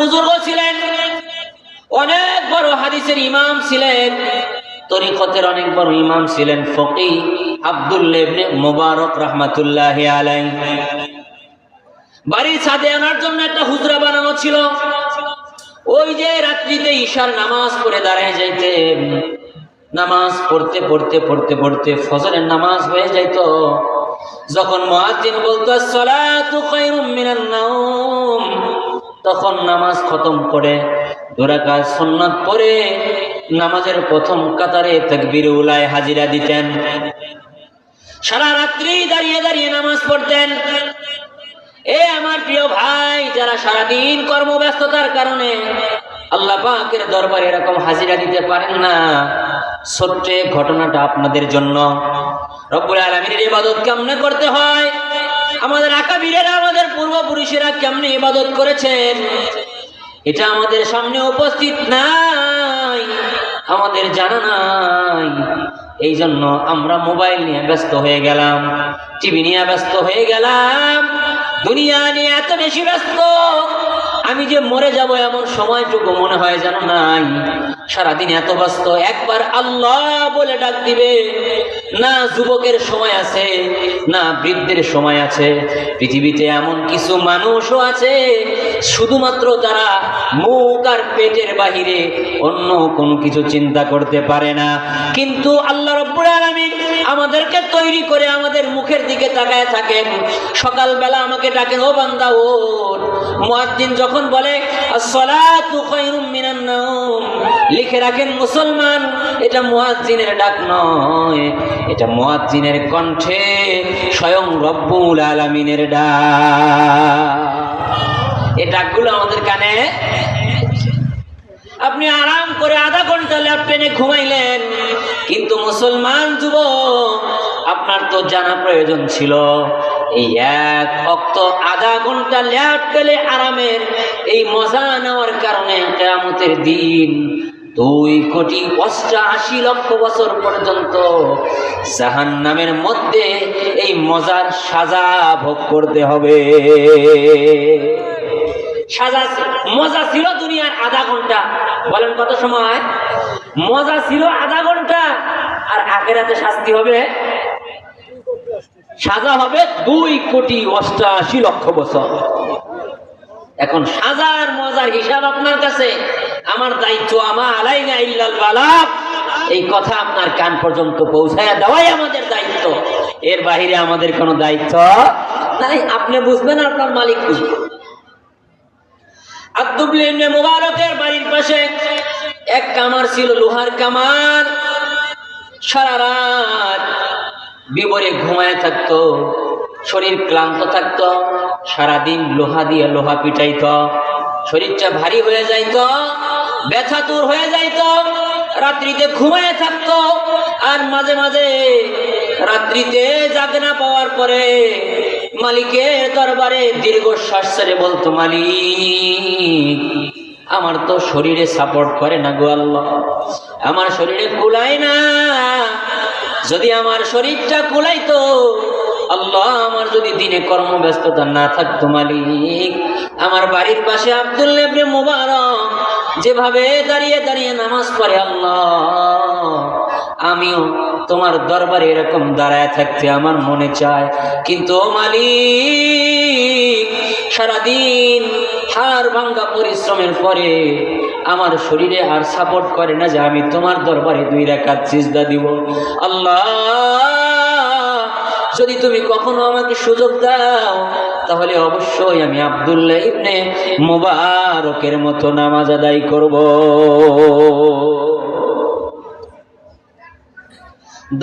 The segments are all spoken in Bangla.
বুজুর্গ ছিলেন, অনেক বড় হাদিসের ইমাম ছিলেন, তরিকতের অনেক বড় ইমাম ছিলেন, ফকিহ আব্দুল্লাহ ইবনে মুবারক রাহমাতুল্লাহি আলাইহি। বাড়ির ছাদে আনার জন্য একটা হুজরা বানানো ছিল। ওই যে রাত্রিতে ঈশার নামাজ পড়ে দাঁড়ায় যাইতেন, নামাজ পড়তে পড়তে পড়তে পড়তে ফজরের নামাজ হয়ে যাইত। যখন মুয়াজ্জিন বলতো আসসালাতু খায়রুম মিনান নাওম, তখন নামাজ খতম করে 2 রাকাত সুন্নাত পড়ে নামাজের প্রথম কাতারে তাকবীর উলায় হাজিরা দিতেন। সারা রাত্রি দাঁড়িয়ে দাঁড়িয়ে নামাজ পড়তেন। আমার প্রিয় ভাই, যারা সারাদিন কর্মব্যস্ততার কারণে আল্লাহ পাকের দরবারে এরকম হাজিরা দিতে পারেন না, ছোট্ট ঘটনাটা আপনাদের জন্য। রব্বুল আলামিনের ইবাদত কেমনে করতে হয়, আমাদের আকাবিরেরা, আমাদের পূর্বপুরুষেরা কেমনে ইবাদত করেছেন, এটা আমাদের সামনে উপস্থিত নাই, আমাদের জানা নাই। এই জন্য আমরা মোবাইল নিয়ে ব্যস্ত হয়ে গেলাম, টিভি নিয়ে ব্যস্ত হয়ে গেলাম, দুনিয়া নিয়ে এত বেশি ব্যস্ত, আমি যে মরে যাব এমন সময়টুকু মনে হয় যেন নাই। সারাদিন এত ব্যস্ত, একবার আল্লাহ বলে ডাক দিবে না, যুবকের সময় আছে না বৃদ্ধের সময় আছে। পৃথিবীতে এমন কিছু মানুষও আছে শুধুমাত্র তারা মুখ আর পেটের বাহিরে অন্য কোনো কিছু চিন্তা করতে পারে না, কিন্তু আল্লাহ রাব্বুল আলামিন আমাদেরকে তৈরি করে আমাদের মুখের দিকে তাকায় থাকেন। সকালবেলা আমাকে ডাকেন, ও বান্দা ওঠ। মুয়াজ্জিন যখন বলে আসসালাতু খায়রুম মিনান নাওম, লিখে রাখেন মুসলমান, এটা মুয়াজ্জিনের ডাক নয়, এটা মুয়াজ্জিনের কণ্ঠে স্বয়ং রব্বুল আলামিনের ডাক। এই ডাকগুলো আমাদের কানে। আপনি আরাম করে আধা ঘন্টা ল্যাপটপে ঘুমাইলেন, কিন্তু মুসলমান যুবক, আপনার তো জানা প্রয়োজন ছিল এই এক ওয়াক্ত আধা ঘন্টা ল্যাপটপে আরামের এই মজা নেওয়ার কারণে কিয়ামতের দিন 2,88,00,000 বছর পর্যন্ত জাহান্নামের মধ্যে এই মজার সাজা ভোগ করতে হবে। সাজা মজা ছিল দুনিয়ার আধা ঘন্টা, বলেন কত সময়? মজা ছিল আধা ঘন্টা, আর আখিরাতে শাস্তি হবে, সাজা হবে 2,88,00,000 বছর। এখন সাজার মজার হিসাব আপনার কাছে, আমার দায়িত্ব, আমা আলাইনা ইল্লাল বালাগ, এই কথা আপনার কান পর্যন্ত পৌঁছায়া দেওয়াই আমাদের দায়িত্ব। এর বাহিরে আমাদের কোনো দায়িত্ব নাই। আপনি বুঝবেন, আপনার মালিক বুঝবে। আব্দুল্লাহ ইবনে মুবারকের বাড়ির পাশে এক কামার ছিল, লোহার কামার। সারা রাত বিবরে ঘুমায় থাকতো, শরীর ক্লান্ত থাকতো, সারাদিন লোহা দিয়ে লোহা পিটাইতো, শরীরটা ভারী হয়ে যাইত, ব্যথাতুর হয়ে যাইত, রাত্রিতে ঘুমায় থাকতো। আর মাঝে মাঝে রাত্রিতে জাগ না পাওয়ার পরে মালিকের দরবারে দীর্ঘশ্বাস ছেড়ে বলতো, মালিক, আমার তো শরীরে সাপোর্ট করে না গো আল্লাহ, আমার শরীরে কুলায় না, যদি আমার শরীরটা কুলাইতো আল্লাহ, আমার যদি দিনে কর্মব্যস্ততা না থাকতো মালিক, আমার বাড়ির পাশে আব্দুল্লাহ ইবনে মুবারক যেভাবে দাঁড়িয়ে দাঁড়িয়ে নামাজ পড়ে, আল্লাহ, আমিও তোমার দরবারে এরকম দাঁড়ায় থাকতে আমার মনে চায়, কিন্তু মালিক, সারাদিন হাড় ভাঙ্গা পরিশ্রমের পরে আমার শরীরে আর সাপোর্ট করে না যে আমি তোমার দরবারে 2 রাকাত সিজদা দিব। আল্লাহ, যদি তুমি কখনো আমাকে সুযোগ দাও, তাহলে অবশ্যই আমি আব্দুল্লাহ ইবনে মুবারকের মতো নামাজ আদায় করব।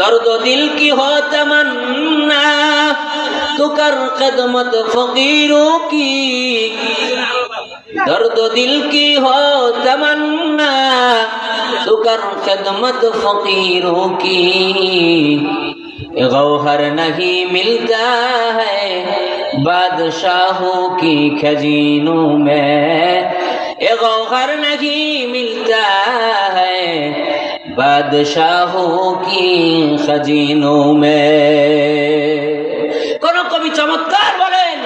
दर्द दिल की हो तमन्ना तो कर खिदमत फकीरों की, दर्द दिल की हो तमन्ना तो कर खिदमत फकीरों की, गौहर नहीं मिलता है बादशाहों की खजीनों में, गौहर नहीं मिलता है बादशाहों की खजीनों में। কোন কবি চমৎকার বলেন,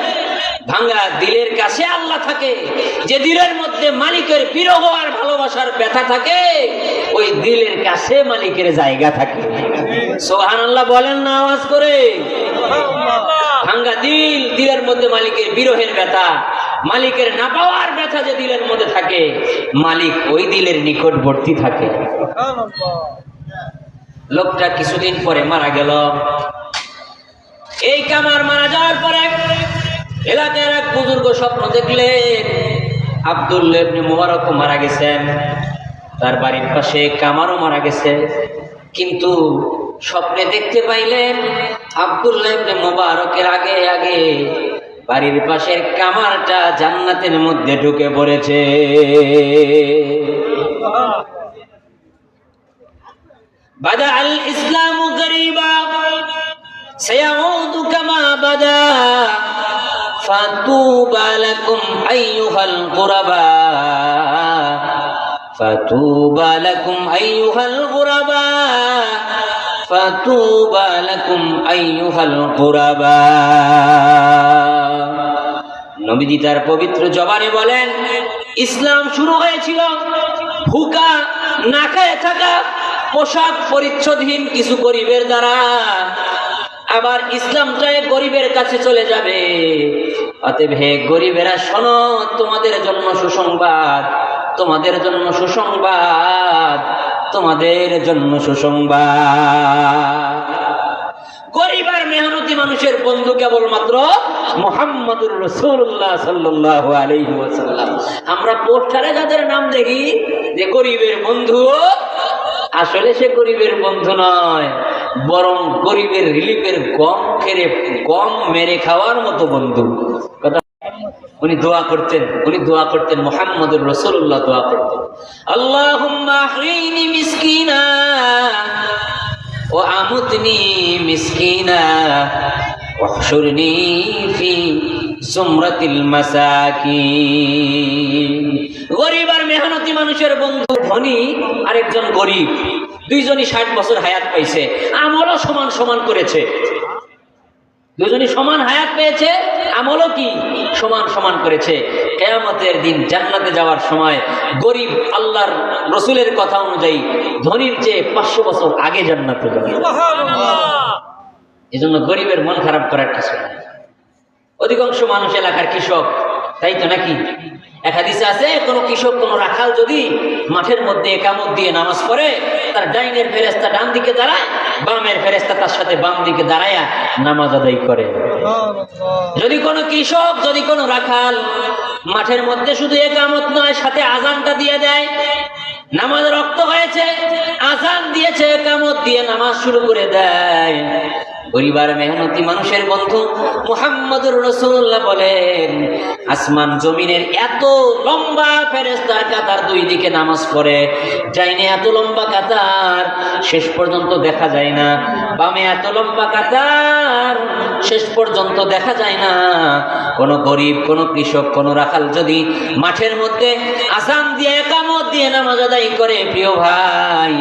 ভাঙ্গা দিলের কাছে আল্লাহ থাকে। যে দিলের মধ্যে মালিকের বিরহ আর ভালোবাসার ব্যথা থাকে, ওই দিলের কাছে মালিকের জায়গা থাকে। সুবহানাল্লাহ বলেন না আওয়াজ করে। ভাঙ্গা দিল, দিলের মধ্যে মালিকের বিরহের ব্যথা, মালিকের না পাওয়ার ব্যথা যে দিলের মধ্যে থাকে, মালিক ওই দিলের নিকটবর্তী থাকে। লোকটা কিছুদিন পরে মারা গেল। এই কামার মারা যাওয়ার পরে এলাকার এক বুজুর্গ স্বপ্ন দেখলেন আব্দুল্লাহ ইবনে মুবারক মারা গেছেন, তার বাড়ির পাশে কামারও মারা গেছে। কিন্তু স্বপ্নে দেখতে পাইলেন আব্দুল্লাহ ইবনে মুবারকের আগে আগে বাড়ির পাশের কামারটা জান্নাতের মধ্যে ঢুকে পড়েছে। বাদা আল ইসলামু গরিবা সায়াউদু কামা বাদা ফাতুবা লাকুম আইয়ুহাল গুরাবা ফাতুবা লাকুম আইয়ুহাল গুরাবা ফাতুবা লাকুম আইয়ুহাল গুরাবা। নবীজি তার পবিত্র জবানে বলেন, ইসলাম শুরু হয়েছিল ভুকা না খেয়ে থাকা পোশাক পরিচ্ছদহীন কিছু গরিবের দ্বারা, আবার ইসলামটাই গরিবের কাছে চলে যাবে। অতএব হে গরিবেরা শোনো, তোমাদের জন্য সুসংবাদ, তোমাদের জন্য সুসংবাদ, তোমাদের জন্য সুসংবাদ। গরিব আর মেহনতি মানুষের বন্ধু কেবলমাত্র মুহাম্মদুর রাসূলুল্লাহ সাল্লাল্লাহু আলাইহি ওয়াসাল্লাম। আমরা পোস্টারে যাদের নাম দেখি যে গরিবের বন্ধু, আসলে সে গরিবের বন্ধু নয়, বরং গরিবের রিলিফের গম মেরে খাওয়ার মতো বন্ধু। উনি দোয়া করতেন মুহাম্মদুর রাসূলুল্লাহ দোয়া করতেন, আল্লাহুম্মা আহরিনি মিসকিনা ওয়া আমুতনি মিসকিনা ওয়াহশুরনি ফি জুমরাতিল মাসাকিন। গরিব আর মেহনতি মানুষের বন্ধু ধনী আরেকজন গরিব, দুইজনই 60 বছর হায়াত পাইছে, আমলও সমান সমান করেছে। দুজনই সমান হায়াত পেয়েছে, আমলও কি সমান সমান করেছে। কিয়ামতের দিন জান্নাতে যাওয়ার সময় গরিব আল্লাহর রাসূলের কথা অনুযায়ী ধনীর চেয়ে 500 বছর আগে জান্নাতে যাবে। এজন্য গরিবের মন খারাপ করার কিছু নাই। অধিকাংশ মানুষ এলাকার কৃষক, তাই তো নাকি? এক হাদিসে আছে, কোন কৃষক কোন রাখাল যদি মাঠের মধ্যে একামত দিয়ে নামাজ পড়ে, তার ডাইনের ফেরেশতা ডান দিকে দাঁড়ায়, বামের ফেরেশতা তার সাথে বাম দিকে দাঁড়ায়া নামাজ আদায় করে। যদি কোনো কৃষক, যদি কোনো রাখাল মাঠের মধ্যে শুধু একামত নয়, সাথে আজানটা দিয়ে দেয়, নামাজ রক্ত হয়েছে, আজান দিয়েছে, একামত দিয়ে নামাজ শুরু করে দেয়, পরিবার মেহনতি মানুষের বন্ধু মুহাম্মদুর রাসূলুল্লাহ বলেন, আসমান জমিনের এত লম্বা ফেরেশতার কাতার দুই দিকে নামাজ পড়ে, ডাইনে এত লম্বা কাতার শেষ পর্যন্ত দেখা যায় না, বামে এত লম্বা কাতার শেষ পর্যন্ত দেখা যায় না। কোন গরিব, কোন কৃষক, কোন রাখাল যদি মাঠের মধ্যে আযান দিয়ে ইকামত দিয়ে নামাজ আদায় করে, প্রিয় ভাই,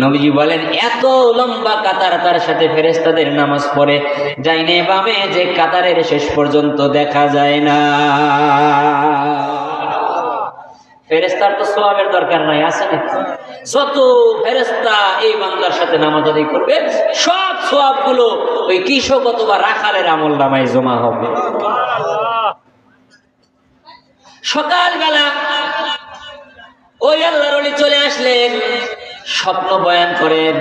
নবীজি বলেন এত লম্বা কাতার তার সাথে ফেরেশতাদের নামাজ পড়ে, ডাইনে বামে যে কাতারের শেষ পর্যন্ত দেখা যায় না। ফেরেশতার তো সওয়াবের দরকার নাই, আছে না? যত ফেরেশতা এই বান্দার সাথে নামাজ আদায় করবে, সব সওয়াবগুলো ওই কৃষক অথবা রাখালের আমলনামায় জমা হবে। সকালবেলা ওই আল্লাহর ওলি চলে আসলেন, স্বপ্ন বয়ান করেন।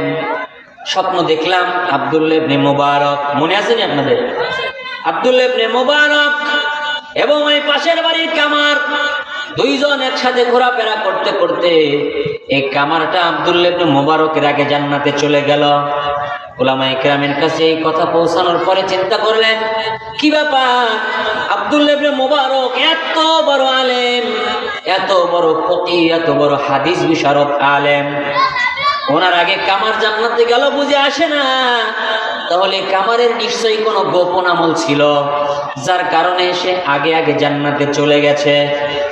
স্বপ্ন দেখলাম আব্দুল্লাহ ইবনে মুবারক, মনে আছে নি আপনাদের? আব্দুল্লাহ ইবনে মুবারক এবং ওই পাশের বাড়ির কামার দুইজন একসাথে ঘোরাফেরা করতে করতে এই কামারটা আব্দুল্লাহ ইবনে মুবারকের আগে জান্নাতে চলে গেল। উলামায়ে কেরামের কাছে এই কথা পৌঁছানোর পরে চিন্তা করলেন, কি ব্যাপার, আব্দুল্লাহ ইবনে মুবারক এত বড় আলেম, এত বড় ফকিহ, এত বড় হাদিস বিশারদ আলেম, ওনার আগে কামার জান্নাতে গেল, বুঝে আসে না। তাহলে কামারের নিশ্চয়ই কোনো গোপন আমল ছিল, যার কারণে সে আগে আগে জান্নাতে চলে গেছে।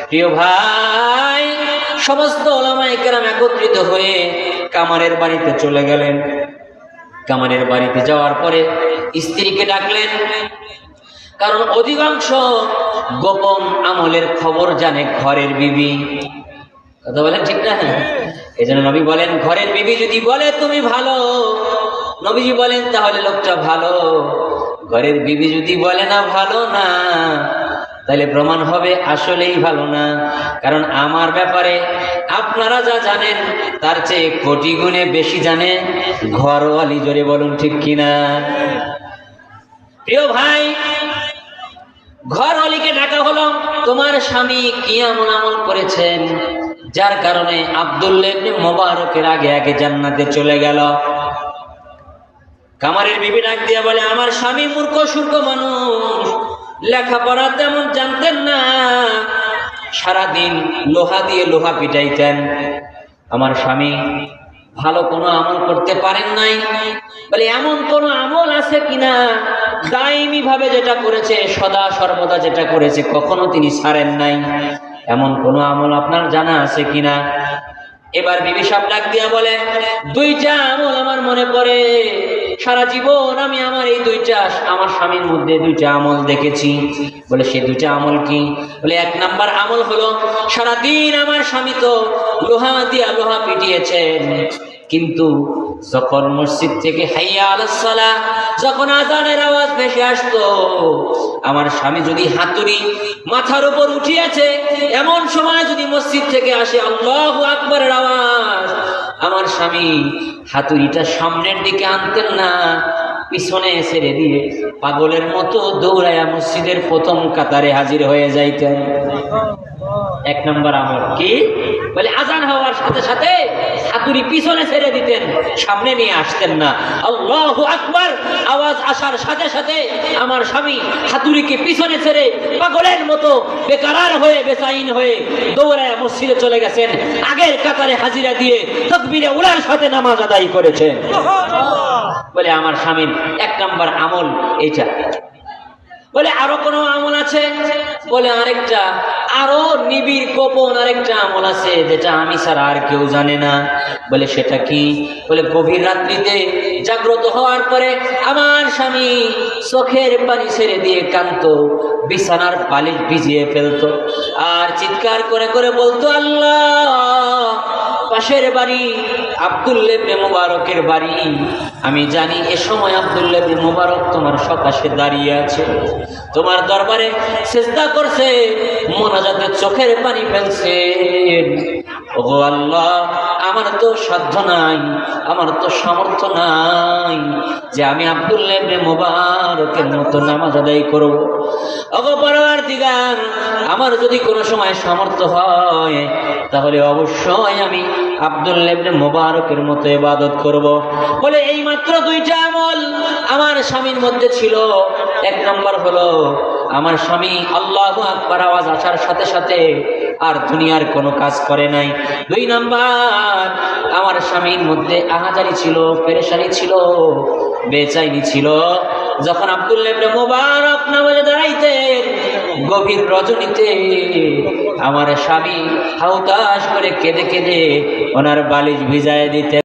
প্রিয় ভাই, সমস্ত উলামায়ে কেরাম একত্রিত হয়ে কামারের বাড়িতে চলে গেলেন। কামারের বাড়িতে যাওয়ার পরে স্ত্রীকে ডাকলেন, কারণ অধিকাংশ গোপন আমলের খবর জানে ঘরের বিবি। কথা বলেন ঠিক না? এই জন্য নবী বলেন ঘরের বিবি যদি বলে তুমি ভালো, নবীজি বলেন তাহলে লোকটা ভালো। ঘরের বিবি যদি বলে না ভালো না, তাহলে প্রমাণ হবে আসলেই ভালো না। কারণ আমার ব্যাপারে আপনারা যা জানেন তার চেয়ে কোটি গুণে বেশি জানে ঘরওয়ালি। জোরে বলুন ঠিক কিনা? প্রিয় ভাই, ঘরওয়ালিকে ডাকা হলো, তোমার স্বামী কি এমন আমল করেছেন যার কারণে আব্দুল্লাহ ইবনে মুবারকের আগে আগে জান্নাতে চলে গেল। কামারের বিবি ডাক দিয়া বলে, আমার স্বামী মূর্খ সূর্খ মানুষ, লেখাপড়া তেমন জানতেন না, সারাদিন লোহা দিয়ে লোহা পিটাইতেন। আমার স্বামী ভালো কোনো আমল করতে পারেন নাই। বলে এমন কোন আমল আছে কিনা দাইমি ভাবে যেটা করেছে, সদা সর্বদা যেটা করেছে, কখনো তিনি ছাড়েন নাই, এমন কোন আমল আপনার জানা আছে কিনা? এবার বিবি সাহেব ডাক দিয়া বলে, দুইটা আমল আমার মনে পড়ে, সারা জীবন আমি আমার এই দুইটা আমার স্বামীর মধ্যে দুইটা আমল দেখেছি। বলে সে দুইটা আমল কি? বলে এক নাম্বার আমল হলো, সারাদিন আমার স্বামী তো লোহা দিয়া লোহা পিটিয়েছেন, কিন্তু যখন মসজিদ থেকে হাইয়া আলাস সালাহ, যখন আযানের আওয়াজ ভেসে আসতো, আমার স্বামী যদি হাতুড়ি মাথার উপর উঠিয়েছে, এমন সময় যদি মসজিদ থেকে আসে আল্লাহু আকবারের আওয়াজ, আমার স্বামী হাতুড়িটা সামনের দিকে আনতেন না, পিছনে ছেড়ে দিয়ে পাগলের মতো দৌড়ায়া মসজিদের প্রথম কাতারে হাজির হয়ে যাইতেন। এক নম্বর আমল কি? বলে আজান হওয়ার সাথে সাথে হাতুড়ি পিছনে ছেড়ে দিতেন, সামনে নিয়ে আসতেন না। আল্লাহু আকবার আওয়াজ আসার সাথে সাথে আমার স্বামী হাতুড়িকে পিছনে ছেড়ে পাগলের মতো বেকারার হয়ে বেচাইন হয়ে দৌড়ায় মসজিদে চলে গেছেন, আগের কাতারে হাজিরা দিয়ে তাকবীরে উলার সাথে নামাজ আদায় করেছেন। বলে আমার স্বামীর এক নম্বর আমল এইটা। বলে আরো কোনো আমল আছে? বলে আরেকটা, আরো নিবিড় গোপন আরেকটা আমল আছে যেটা আমি ছাড়া আর কেউ জানে না। বলে সেটা কি? বলে গভীর রাত্রিতে জাগ্রত হওয়ার পরে আমার স্বামী চোখের পানি ছেড়ে দিয়ে কাঁদতো, বিছানার বালিশ ভিজিয়ে ফেলতো, আর চিৎকার করে করে বলতো, আল্লাহ, পাশের বাড়ি আব্দুল্লাহ ইবনে মুবারকের বাড়ি, আমি জানি এ সময় আব্দুল্লাহ ইবনে মুবারক তোমার সকাশে দাঁড়িয়ে আছে, তোমার দরবারে সিজদা করছে, মোনাজাতে চোখের পানি ফেলছে। ওগো আল্লাহ, আমার তো সাধ্য নাই, আমার তো সামর্থ্য নাই যে আমি আব্দুল্লাহ ইবনে মুবারকের মতো নামাজ আদায় করব। ওগো পরওয়ারদিগার, আমার যদি কোনো সময় সামর্থ্য হয় তাহলে অবশ্যই আমি আব্দুল্লাহ ইবনে মুবারকের মতো ইবাদত করব। বলে এই মাত্র দুইটা আমল আমার স্বামীর মধ্যে ছিল। এক নম্বর হলো, আমার স্বামী আল্লাহু আকবার আওয়াজ আসার সাথে সাথে আর দুনিয়ার কোনো কাজ করে নাই। দুই নাম্বার, আমার স্বামীর মধ্যে আহাজারি ছিল, পেরেশানি ছিল, বেচাইনি ছিল। যখন আব্দুল্লাহ ইবনে মুবারক নামাজে দাঁড়াইতেন গভীর রজনীতে, আমার স্বামী হাউতাশ করে কেঁদে কেঁদে ওনার বালিশ ভিজায় দিতেন।